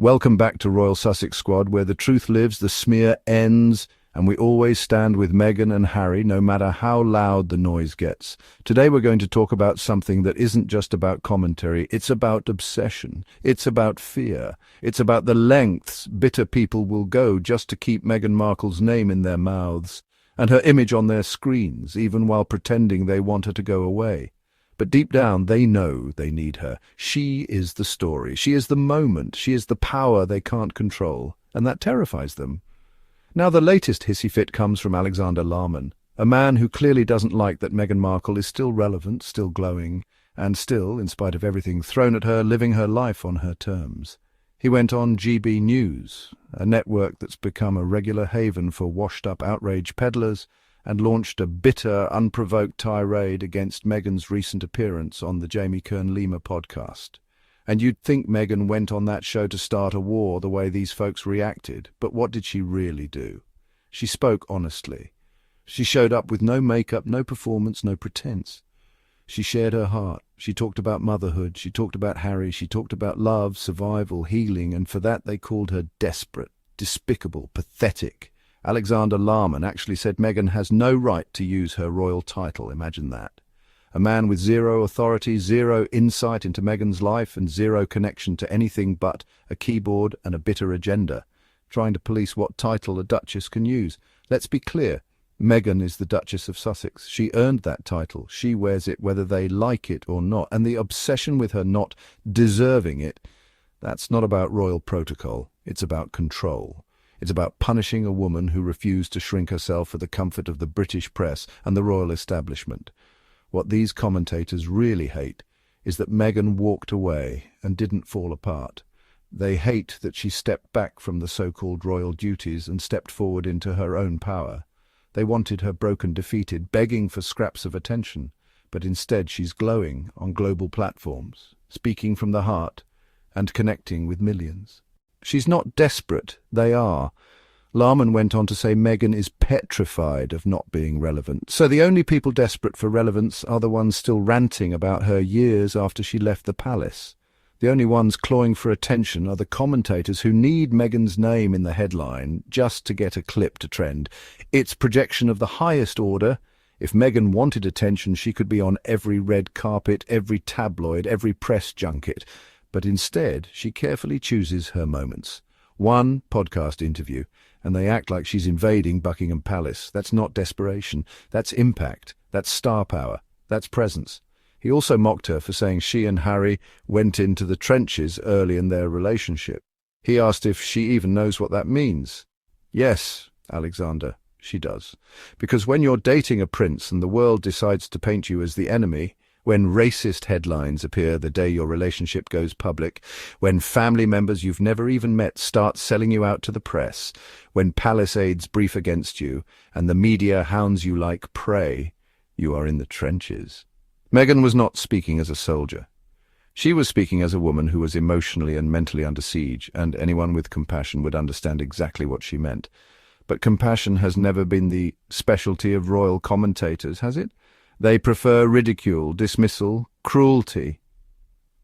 Welcome back to Royal Sussex Squad, where the truth lives, the smear ends, and we always stand with Meghan and Harry, no matter how loud the noise gets. Today we're going to talk about something that isn't just about commentary, it's about obsession, it's about fear, it's about the lengths bitter people will go just to keep Meghan Markle's name in their mouths, and her image on their screens, even while pretending they want her to go away. But deep down, they know they need her. She is the story. She is the moment. She is the power they can't control. And that terrifies them. Now, the latest hissy fit comes from Alexander Lamon, a man who clearly doesn't like that Meghan Markle is still relevant, still glowing, and still, in spite of everything thrown at her, living her life on her terms. He went on GB News, a network that's become a regular haven for washed-up outrage peddlers, and launched a bitter, unprovoked tirade against Meghan's recent appearance on the Jamie Kern-Lima podcast. And you'd think Meghan went on that show to start a war the way these folks reacted, but what did she really do? She spoke honestly. She showed up with no makeup, no performance, no pretense. She shared her heart. She talked about motherhood. She talked about Harry. She talked about love, survival, healing, and for that they called her desperate, despicable, pathetic. Alexander Lamon actually said Meghan has no right to use her royal title. Imagine that. A man with zero authority, zero insight into Meghan's life, and zero connection to anything but a keyboard and a bitter agenda, trying to police what title a duchess can use. Let's be clear. Meghan is the Duchess of Sussex. She earned that title. She wears it whether they like it or not. And the obsession with her not deserving it, that's not about royal protocol. It's about control. It's about punishing a woman who refused to shrink herself for the comfort of the British press and the royal establishment. What these commentators really hate is that Meghan walked away and didn't fall apart. They hate that she stepped back from the so-called royal duties and stepped forward into her own power. They wanted her broken, defeated, begging for scraps of attention, but instead she's glowing on global platforms, speaking from the heart and connecting with millions. She's not desperate, they are. Lamon went on to say Meghan is petrified of not being relevant. So the only people desperate for relevance are the ones still ranting about her years after she left the palace. The only ones clawing for attention are the commentators who need Meghan's name in the headline just to get a clip to trend. It's projection of the highest order. If Meghan wanted attention, she could be on every red carpet, every tabloid, every press junket. But instead, she carefully chooses her moments. One podcast interview, and they act like she's invading Buckingham Palace. That's not desperation. That's impact. That's star power. That's presence. He also mocked her for saying she and Harry went into the trenches early in their relationship. He asked if she even knows what that means. Yes, Alexander, she does. Because when you're dating a prince and the world decides to paint you as the enemy, when racist headlines appear the day your relationship goes public, when family members you've never even met start selling you out to the press, when palace aides brief against you and the media hounds you like prey, you are in the trenches. Meghan was not speaking as a soldier. She was speaking as a woman who was emotionally and mentally under siege, and anyone with compassion would understand exactly what she meant. But compassion has never been the specialty of royal commentators, has it? They prefer ridicule, dismissal, cruelty.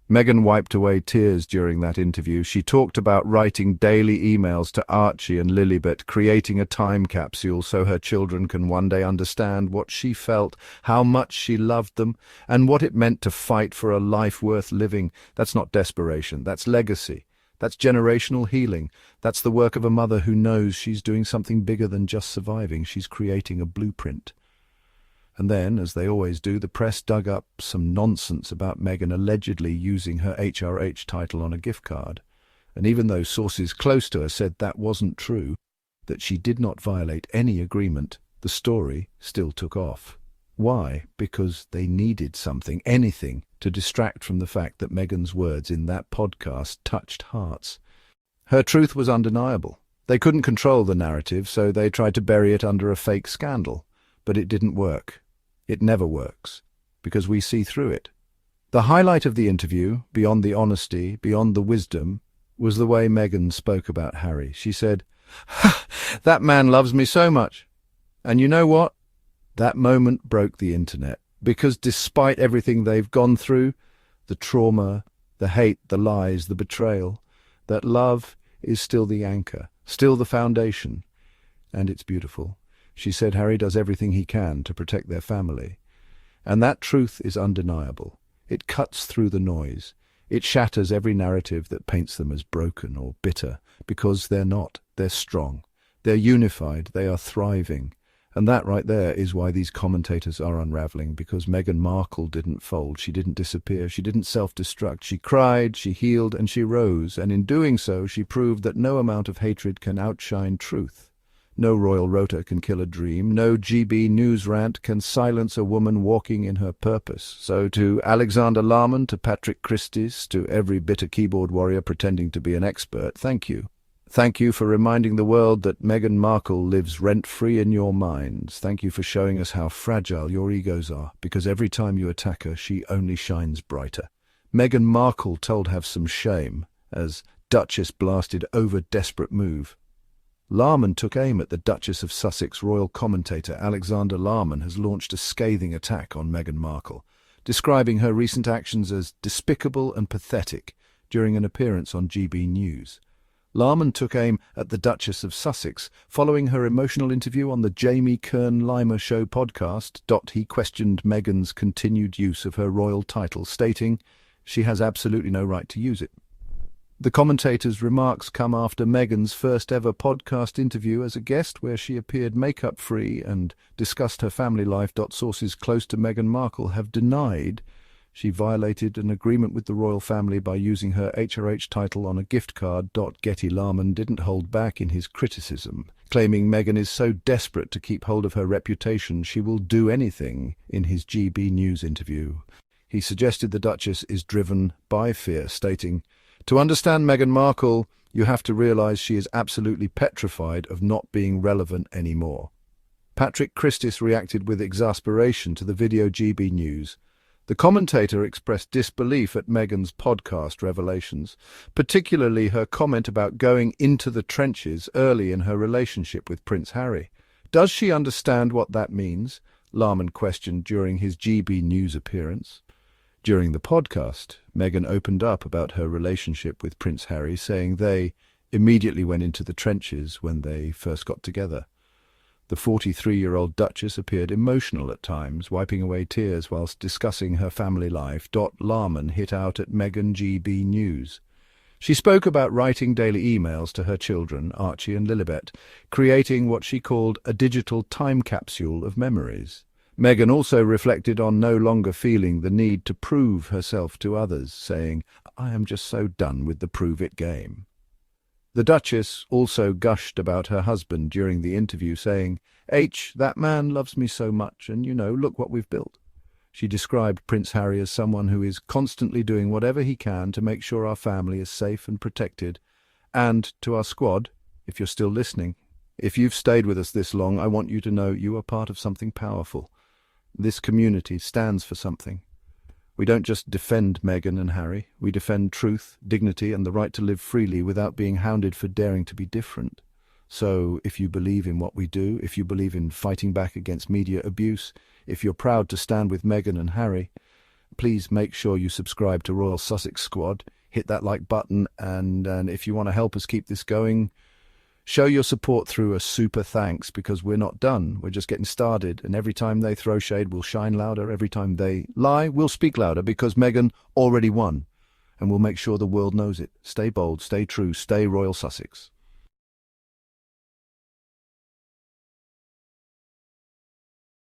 Meghan wiped away tears during that interview. She talked about writing daily emails to Archie and Lilibet, creating a time capsule so her children can one day understand what she felt, how much she loved them, and what it meant to fight for a life worth living. That's not desperation, that's legacy. That's generational healing. That's the work of a mother who knows she's doing something bigger than just surviving. She's creating a blueprint. And then, as they always do, the press dug up some nonsense about Meghan allegedly using her HRH title on a gift card. And even though sources close to her said that wasn't true, that she did not violate any agreement, the story still took off. Why? Because they needed something, anything, to distract from the fact that Meghan's words in that podcast touched hearts. Her truth was undeniable. They couldn't control the narrative, so they tried to bury it under a fake scandal. But it didn't work. It never works, because we see through it. The highlight of the interview, beyond the honesty, beyond the wisdom, was the way Meghan spoke about Harry. She said, "That man loves me so much." And you know what? That moment broke the internet, because despite everything they've gone through, the trauma, the hate, the lies, the betrayal, that love is still the anchor, still the foundation. And it's beautiful. She said Harry does everything he can to protect their family. And that truth is undeniable. It cuts through the noise. It shatters every narrative that paints them as broken or bitter, because they're not. They're strong. They're unified. They are thriving. And that right there is why these commentators are unraveling, because Meghan Markle didn't fold. She didn't disappear. She didn't self-destruct. She cried, she healed, and she rose. And in doing so, she proved that no amount of hatred can outshine truth. No royal rota can kill a dream. No GB news rant can silence a woman walking in her purpose. So to Alexander Lamond, to Patrick Christys, to every bitter keyboard warrior pretending to be an expert, thank you. Thank you for reminding the world that Meghan Markle lives rent-free in your minds. Thank you for showing us how fragile your egos are, because every time you attack her, she only shines brighter. Meghan Markle told have some shame, as Duchess blasted over desperate move. Lamond took aim at the Duchess of Sussex royal commentator Alexander Lamond has launched a scathing attack on Meghan Markle, describing her recent actions as despicable and pathetic during an appearance on GB News. Lamond took aim at the Duchess of Sussex following her emotional interview on the Jamie Kern-Lima Show podcast. He questioned Meghan's continued use of her royal title, stating she has absolutely no right to use it. The commentator's remarks come after Meghan's first-ever podcast interview as a guest, where she appeared makeup-free and discussed her family life. Sources close to Meghan Markle have denied she violated an agreement with the royal family by using her HRH title on a gift card. Getty Lamond didn't hold back in his criticism, claiming Meghan is so desperate to keep hold of her reputation she will do anything in his GB News interview. He suggested the Duchess is driven by fear, stating, "To understand Meghan Markle, you have to realise she is absolutely petrified of not being relevant anymore." Patrick Christys reacted with exasperation to the video GB News. The commentator expressed disbelief at Meghan's podcast revelations, particularly her comment about going into the trenches early in her relationship with Prince Harry. Does she understand what that means? Lamond questioned during his GB News appearance. During the podcast, Meghan opened up about her relationship with Prince Harry, saying they immediately went into the trenches when they first got together. The 43-year-old Duchess appeared emotional at times, wiping away tears whilst discussing her family life. Lamond hit out at Meghan GB News. She spoke about writing daily emails to her children, Archie and Lilibet, creating what she called a digital time capsule of memories. Meghan also reflected on no longer feeling the need to prove herself to others, saying, "I am just so done with the prove-it game." The Duchess also gushed about her husband during the interview, saying, that man loves me so much, and look what we've built." She described Prince Harry as someone who is constantly doing whatever he can to make sure our family is safe and protected. And to our squad, if you're still listening, if you've stayed with us this long, I want you to know you are part of something powerful. This community stands for something. We don't just defend Meghan and Harry, we defend truth, dignity, and the right to live freely without being hounded for daring to be different. So, if you believe in what we do, if you believe in fighting back against media abuse, if you're proud to stand with Meghan and Harry, please make sure you subscribe to Royal Sussex Squad, hit that like button, and if you want to help us keep this going, show your support through a super thanks, because we're not done. We're just getting started, and every time they throw shade, we'll shine louder. Every time they lie, we'll speak louder, because Meghan already won, and we'll make sure the world knows it. Stay bold, stay true, stay Royal Sussex.